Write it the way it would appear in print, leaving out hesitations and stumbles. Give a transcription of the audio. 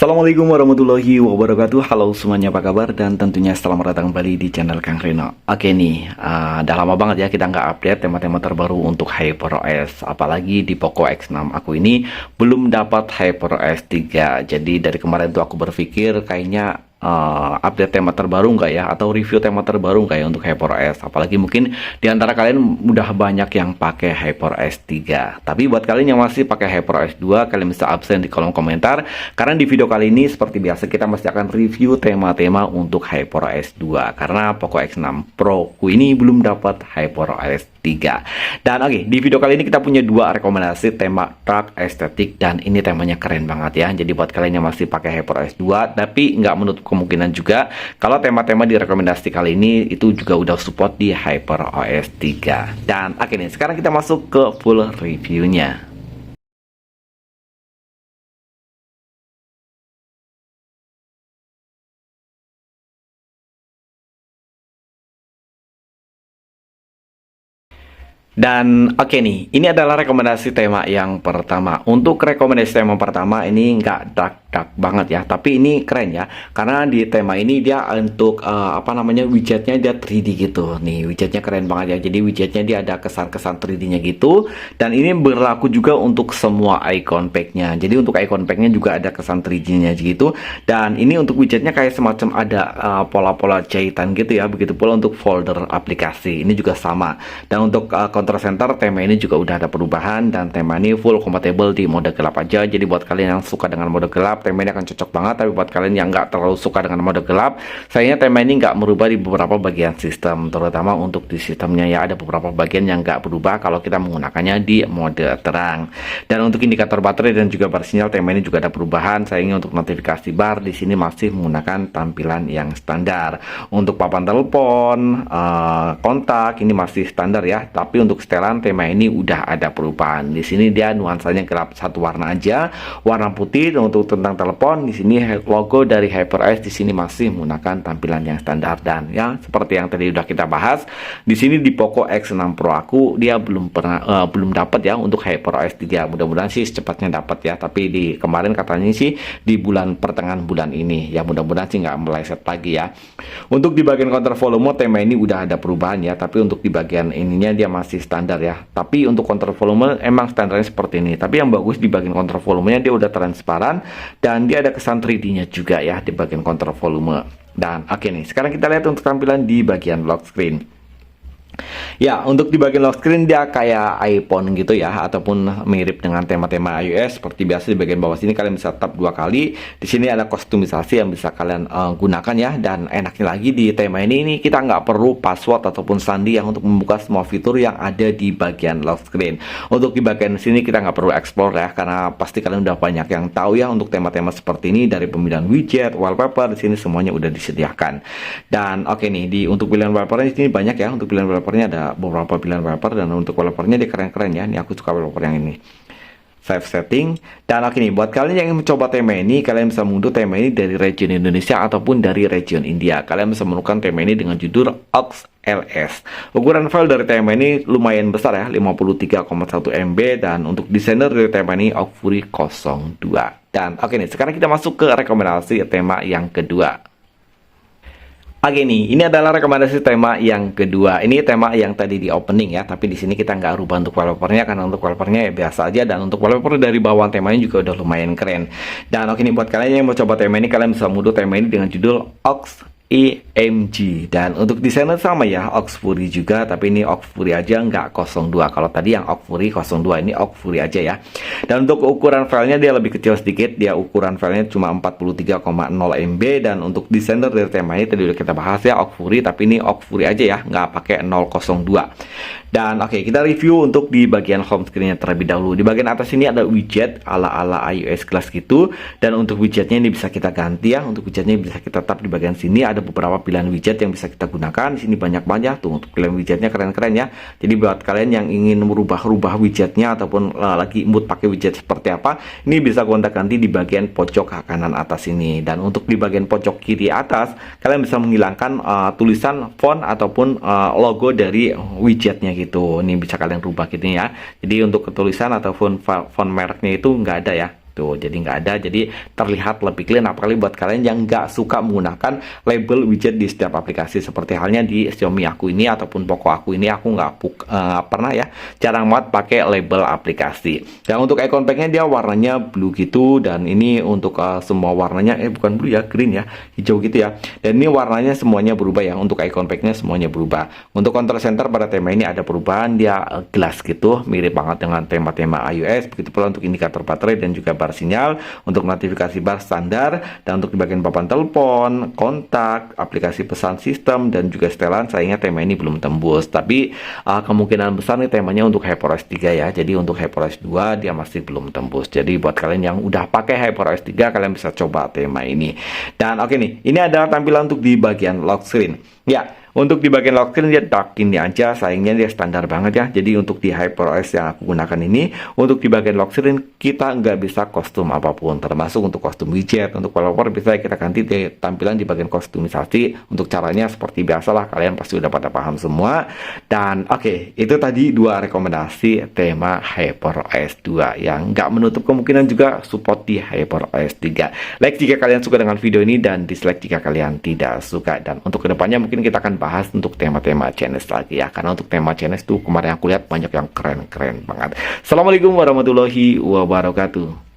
Assalamualaikum warahmatullahi wabarakatuh. Halo semuanya, apa kabar? Dan tentunya selamat datang kembali di channel Kang Reno. Oke nih, udah lama banget ya kita nggak update tema-tema terbaru untuk HyperOS. Apalagi di Poco X6 aku ini belum dapat HyperOS 3. Jadi dari kemarin tuh aku berpikir kayaknya update tema terbaru nggak ya, atau review tema terbaru nggak ya untuk HyperOS. Apalagi mungkin di antara kalian udah banyak yang pakai HyperOS 3. Tapi buat kalian yang masih pakai HyperOS 2, kalian bisa absen di kolom komentar, karena di video kali ini seperti biasa kita masih akan review tema-tema untuk HyperOS 2 karena Poco X6 Pro ku ini belum dapat HyperOS 3. Dan oke, di video kali ini kita punya dua rekomendasi tema dark estetik, dan ini temanya keren banget ya. Jadi buat kalian yang masih pakai HyperOS 2 tapi nggak menutup kemungkinan juga kalau tema-tema di rekomendasi kali ini itu juga udah support di HyperOS 3. Dan oke nih, sekarang kita masuk ke full reviewnya. Dan oke nih, ini adalah rekomendasi tema yang pertama. Untuk rekomendasi tema pertama ini nggak dark banget ya, tapi ini keren ya, karena di tema ini dia untuk widgetnya dia 3D gitu. Nih widgetnya keren banget ya, jadi widgetnya dia ada kesan-kesan 3D-nya gitu, dan ini berlaku juga untuk semua icon pack-nya. Jadi untuk icon pack-nya juga ada kesan 3D-nya gitu, dan ini untuk widgetnya kayak semacam ada pola-pola jahitan gitu ya. Begitu pula untuk folder aplikasi, ini juga sama. Dan untuk control center tema ini juga udah ada perubahan, dan tema ini full compatible di mode gelap aja. Jadi buat kalian yang suka dengan mode gelap, tema ini akan cocok banget. Tapi buat kalian yang nggak terlalu suka dengan mode gelap, sayangnya tema ini nggak merubah di beberapa bagian sistem, terutama untuk di sistemnya ya. Ada beberapa bagian yang nggak berubah kalau kita menggunakannya di mode terang. Dan untuk indikator baterai dan juga bar sinyal, tema ini juga ada perubahan. Sayangnya untuk notifikasi bar di sini masih menggunakan tampilan yang standar. Untuk papan telepon, kontak ini masih standar ya. Tapi untuk setelan tema ini udah ada perubahan. Di sini dia nuansanya gelap satu warna aja, warna putih. Dan untuk tentang telepon, di sini logo dari HyperOS di sini masih menggunakan tampilan yang standar. Dan ya seperti yang tadi udah kita bahas, di sini di Poco X6 Pro aku dia belum dapat ya untuk HyperOS 3. Mudah-mudahan sih secepatnya dapat ya. Tapi di kemarin katanya sih di pertengahan bulan ini. Ya mudah-mudahan sih nggak meleset lagi ya. Untuk di bagian kontrol volume, tema ini udah ada perubahan ya. Tapi untuk di bagian ininya dia masih standar ya. Tapi untuk kontrol volume emang standarnya seperti ini. Tapi yang bagus di bagian kontrol volumenya dia udah transparan, dan dia ada kesan 3D-nya juga ya di bagian kontrol volume. Dan oke nih, sekarang kita lihat untuk tampilan di bagian lock screen. Ya, untuk di bagian lock screen dia kayak iPhone gitu ya, ataupun mirip dengan tema-tema iOS. Seperti biasa di bagian bawah sini kalian bisa tap 2 kali. Di sini ada kustomisasi yang bisa kalian gunakan ya. Dan enaknya lagi di tema ini kita nggak perlu password ataupun sandi yang untuk membuka semua fitur yang ada di bagian lock screen. Untuk di bagian sini kita nggak perlu explore ya, karena pasti kalian udah banyak yang tahu ya untuk tema-tema seperti ini. Dari pemilihan widget, wallpaper, di sini semuanya udah disediakan. Dan oke nih, untuk pilihan wallpaper di sini banyak ya. Untuk pilihan wallpaper ada beberapa pilihan wallpaper, dan untuk wallpapernya dia keren-keren ya. Ini aku suka wallpaper yang ini, save setting. Dan oke nih, buat kalian yang ingin mencoba tema ini, kalian bisa mengunduh tema ini dari region Indonesia ataupun dari region India. Kalian bisa menemukan tema ini dengan judul AUX LS. Ukuran file dari tema ini lumayan besar ya, 53,1 MB. Dan untuk desainer dari tema ini Augfury 02. Dan oke nih, sekarang kita masuk ke rekomendasi tema yang kedua. Oke nih, ini adalah rekomendasi tema yang kedua. Ini tema yang tadi di opening ya, tapi di sini kita nggak rubah untuk wallpapernya, karena untuk wallpapernya ya biasa aja. Dan untuk wallpaper dari bawah temanya juga udah lumayan keren. Dan oke nih, buat kalian yang mau coba tema ini, kalian bisa munduh tema ini dengan judul AUX EMG. Dan untuk desainer sama ya, Augfury juga, tapi ini Augfury aja, nggak 02. Kalau tadi yang Augfury 02, ini Augfury aja ya. Dan untuk ukuran filenya dia lebih kecil sedikit, dia ukuran filenya cuma 43,0 MB. Dan untuk desainer dari tema ini tadi udah kita bahas ya, Augfury, tapi ini Augfury aja ya, nggak pakai 002. Dan oke, kita review untuk di bagian home screen-nya terlebih dahulu. Di bagian atas ini ada widget ala-ala iOS kelas gitu. Dan untuk widgetnya ini bisa kita ganti ya. Untuk widgetnya bisa kita tap di bagian sini. Ada beberapa pilihan widget yang bisa kita gunakan. Di sini banyak banget tuh untuk pilihan widgetnya, keren-keren ya. Jadi buat kalian yang ingin merubah-rubah widgetnya ataupun lagi mood pakai widget seperti apa, ini bisa gonta-ganti di bagian pojok kanan atas ini. Dan untuk di bagian pojok kiri atas, kalian bisa menghilangkan tulisan font ataupun logo dari widgetnya gitu. Ini bisa kalian rubah gitu ya. Jadi untuk ketulisan ataupun font mereknya itu nggak ada ya. tuh, jadi nggak ada, jadi terlihat lebih clean. Apalagi buat kalian yang nggak suka menggunakan label widget di setiap aplikasi, seperti halnya di Xiaomi aku ini ataupun Poco aku ini, aku nggak pernah ya, jarang banget pakai label aplikasi. Dan untuk icon packnya dia warnanya blue gitu, dan ini untuk semua warnanya bukan blue ya, green ya, hijau gitu ya. Dan ini warnanya semuanya berubah ya, untuk icon packnya semuanya berubah. Untuk control center pada tema ini ada perubahan, dia glass gitu, mirip banget dengan tema-tema iOS. Begitu pula untuk indikator baterai dan juga bar sinyal. Untuk notifikasi bar standar, dan untuk di bagian papan telepon, kontak, aplikasi pesan sistem, dan juga setelan, sayangnya tema ini belum tembus. Tapi kemungkinan besar nih temanya untuk HyperOS 3 ya. Jadi untuk HyperOS 2 dia masih belum tembus. Jadi buat kalian yang udah pakai HyperOS 3, kalian bisa coba tema ini. Dan oke nih, ini adalah tampilan untuk di bagian lock screen. Ya, untuk di bagian lock screen dia dark ini aja, sayangnya dia standar banget ya. Jadi untuk di HyperOS yang aku gunakan ini, untuk di bagian lock screen kita nggak bisa kostum apapun, termasuk untuk kostum widget. Untuk wallpaper bisa kita ganti di tampilan di bagian kostumisasi. Untuk caranya seperti biasalah, kalian pasti udah pada paham semua. Dan oke, itu tadi dua rekomendasi tema HyperOS 2 yang nggak menutup kemungkinan juga support di HyperOS 3. Like jika kalian suka dengan video ini, dan dislike jika kalian tidak suka. Dan untuk kedepannya mungkin kita akan bahas untuk tema-tema channel lagi ya, karena untuk tema channel tuh kemarin aku lihat banyak yang keren-keren banget. Assalamualaikum warahmatullahi wabarakatuh.